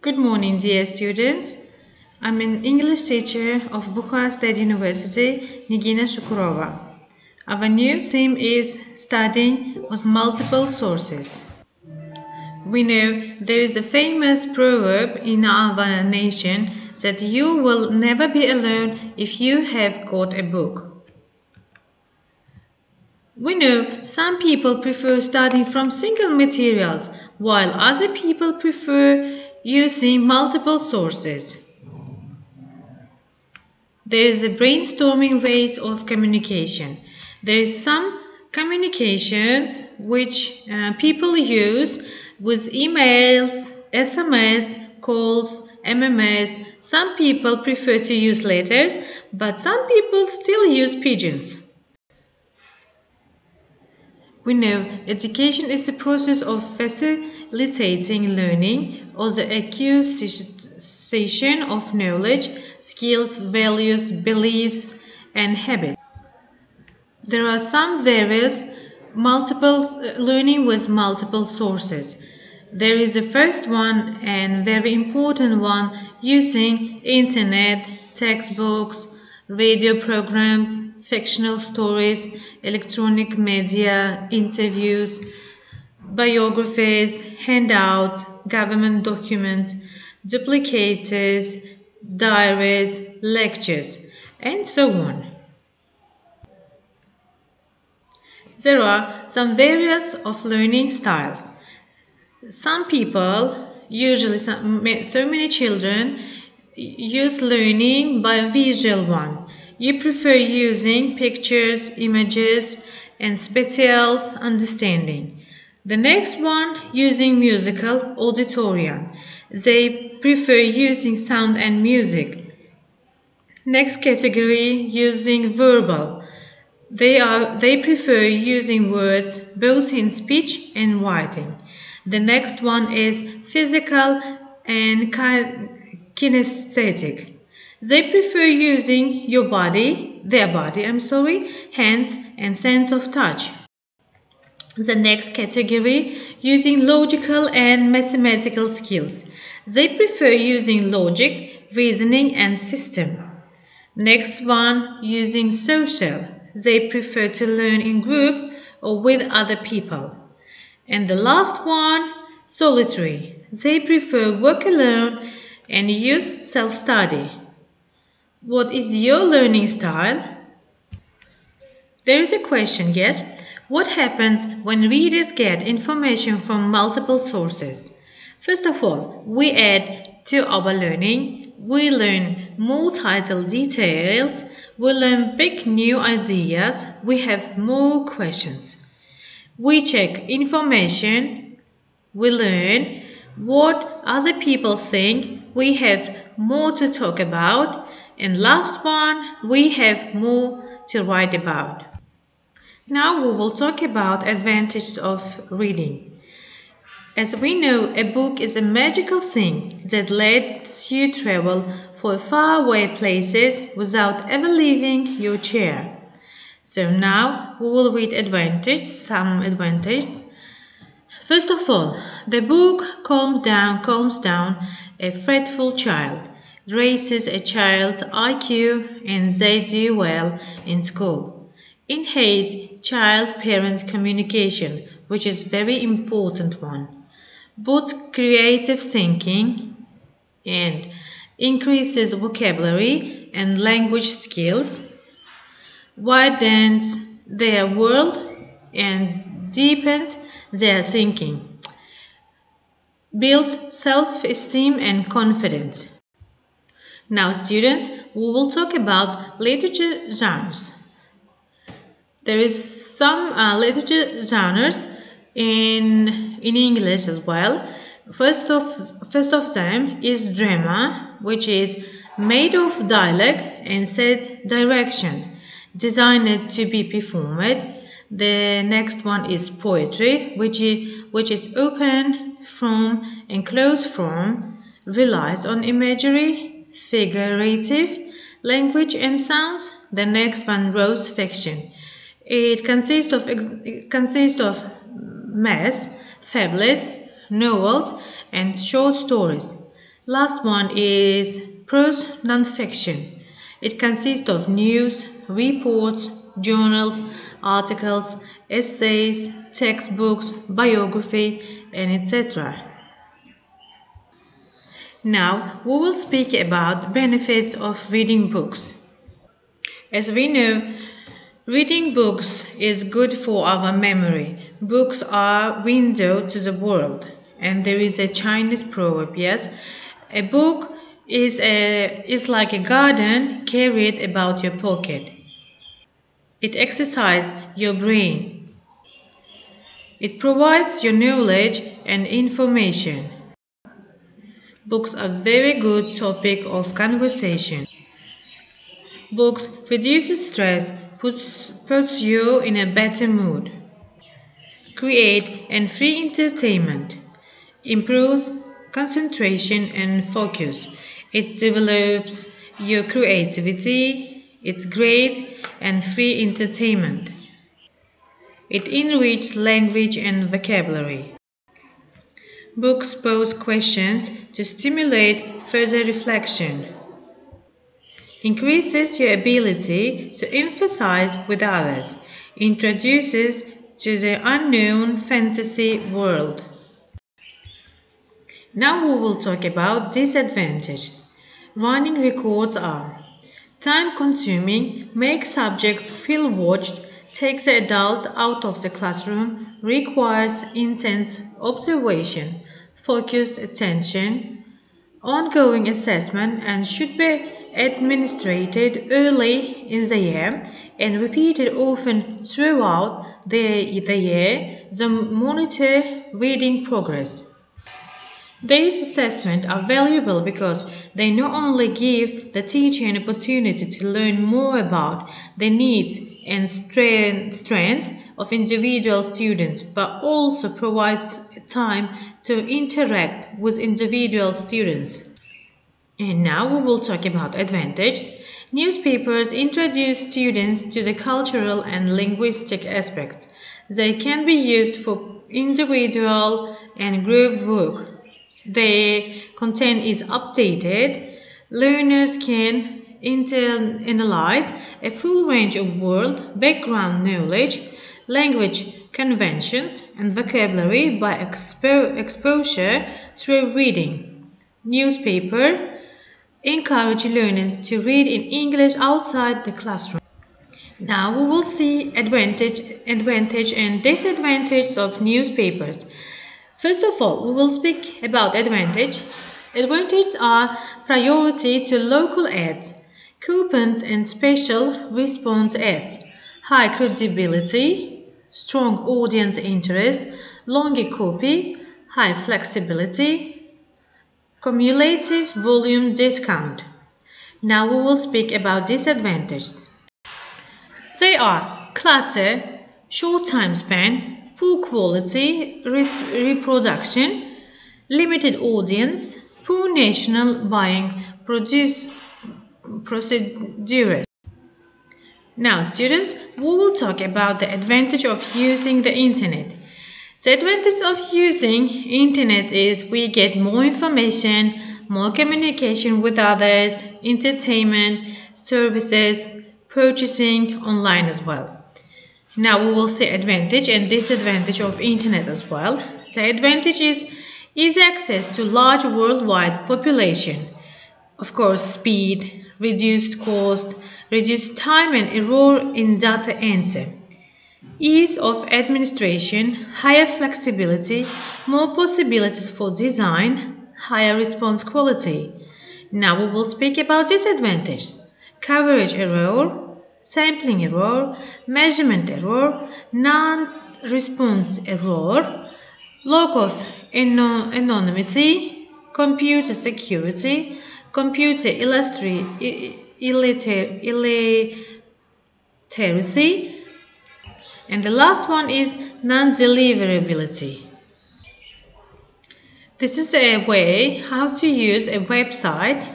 Good morning, dear students. I'm an English teacher of Bukhara State University, Nigina Shukurova. Our new theme is studying with multiple sources. We know there is a famous proverb in our nation that you will never be alone if you have got a book. We know some people prefer studying from single materials, while other people prefer using multiple sources. There is a brainstorming ways of communication. There is some communications which people use with emails, SMS, calls, MMS. Some people prefer to use letters, but some people still use pigeons. We know education is the process of facilitating learning or the acquisition of knowledge, skills, values, beliefs, and habits. There are some various multiple learning with multiple sources. There is the first one and very important one using internet, textbooks, radio programs, fictional stories, electronic media, interviews, biographies, handouts, government documents, duplicators, diaries, lectures, and so on. There are some various of learning styles. Some people, usually so many children, use learning by visual one. You prefer using pictures, images, and spatial understanding. The next one using musical auditorium. They prefer using sound and music. Next category using verbal. They prefer using words both in speech and writing. The next one is physical and kinesthetic. They prefer using their body, hands and sense of touch. The next category using logical and mathematical skills. They prefer using logic, reasoning and system. Next one using social. They prefer to learn in group or with other people. And the last one, solitary. They prefer work alone and use self-study. What is your learning style? There is a question, yes? What happens when readers get information from multiple sources? First of all, we add to our learning. We learn more title details. We learn big new ideas. We have more questions. We check information. We learn what other people think. We have more to talk about. And last one, we have more to write about. Now we will talk about advantages of reading. As we know, a book is a magical thing that lets you travel for faraway places without ever leaving your chair. So now we will read some advantages. First of all, the book calms down a fretful child, raises a child's IQ, and they do well in school. Enhance child-parent communication, which is very important one. Boosts creative thinking and increases vocabulary and language skills, widens their world and deepens their thinking, builds self-esteem and confidence. Now students, we will talk about literature genres. There is some literature genres in English as well. First of them is drama, which is made of dialogue and set direction, designed to be performed. The next one is poetry, which is open form and closed form, relies on imagery, figurative language and sounds. The next one, prose fiction. It consists of mass, fables, novels, and short stories. Last one is prose nonfiction. It consists of news, reports, journals, articles, essays, textbooks, biography, and etc. Now we will speak about benefits of reading books. As we know, reading books is good for our memory. Books are window to the world. And there is a Chinese proverb, yes. A book is like a garden carried about your pocket. It exercises your brain. It provides you knowledge and information. Books are very good topic of conversation. Books reduces stress, puts you in a better mood. Create and free entertainment. Improves concentration and focus. It develops your creativity. It's great and free entertainment. It enriches language and vocabulary. Books pose questions to stimulate further reflection. Increases your ability to emphasize with others. Introduces to the unknown fantasy world. Now we will talk about disadvantages. Running records are time-consuming, make subjects feel watched, takes the adult out of the classroom, requires intense observation, focused attention, ongoing assessment, and should be administered early in the year and repeated often throughout the year to monitor reading progress. These assessments are valuable because they not only give the teacher an opportunity to learn more about the needs and strengths of individual students, but also provide time to interact with individual students. And now we will talk about advantages. Newspapers introduce students to the cultural and linguistic aspects. They can be used for individual and group work. The content is updated. Learners can analyze a full range of world background knowledge, language conventions, and vocabulary by exposure through reading. Newspaper encourage learners to read in English outside the classroom. Now we will see advantage and disadvantage of newspapers. First of all, we will speak about advantage. Advantages are priority to local ads, coupons and special response ads, high credibility, strong audience interest, longer copy, high flexibility, cumulative volume discount. Now we will speak about disadvantages. They are clutter, short time span, poor quality reproduction, limited audience, poor national buying procedures. Now students, we will talk about the advantage of using the internet. The advantage of using internet is we get more information, more communication with others, entertainment, services, purchasing online as well. Now we will see advantage and disadvantage of internet as well. The advantage is easy access to large worldwide population. Of course, speed, reduced cost, reduced time and error in data entry. Ease of administration, higher flexibility, more possibilities for design, higher response quality. Now we will speak about disadvantages. Coverage error, sampling error, measurement error, non-response error, lack of anonymity, computer security, computer illiteracy, and the last one is non-deliverability. This is a way how to use a website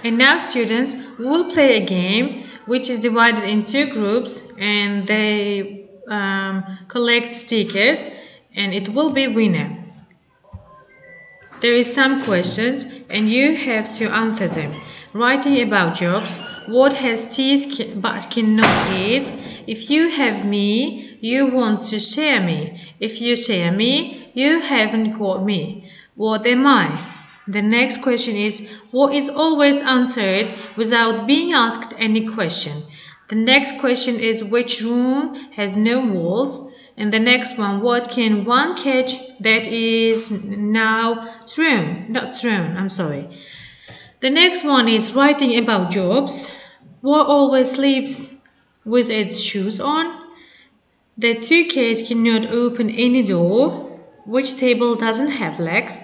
and now students will play a game which is divided in two groups and they collect stickers, and it will be winner. There is some questions and you have to answer them. Writing about jobs. What has teeth but cannot eat? If you have me, you want to share me. If you share me, you haven't got me. What am I? The next question is what is always answered without being asked any question. The next question is which room has no walls? And the next one, what can one catch that is now thrown? Not thrown, I'm sorry. The next one is writing about jobs. What always sleeps with its shoes on? The two cats cannot open any door. Which table doesn't have legs?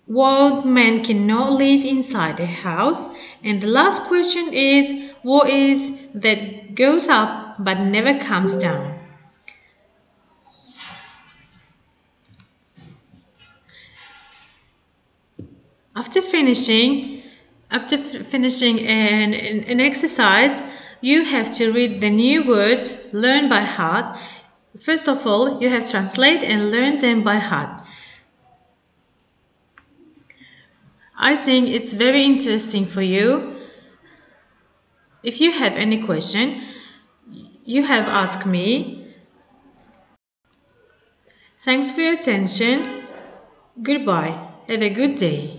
What man cannot live inside a house? And the last question is what is that goes up but never comes down? After finishing an exercise, you have to read the new words, learn by heart. First of all, you have to translate and learn them by heart. I think it's very interesting for you. If you have any question, you have asked me. Thanks for your attention. Goodbye. Have a good day.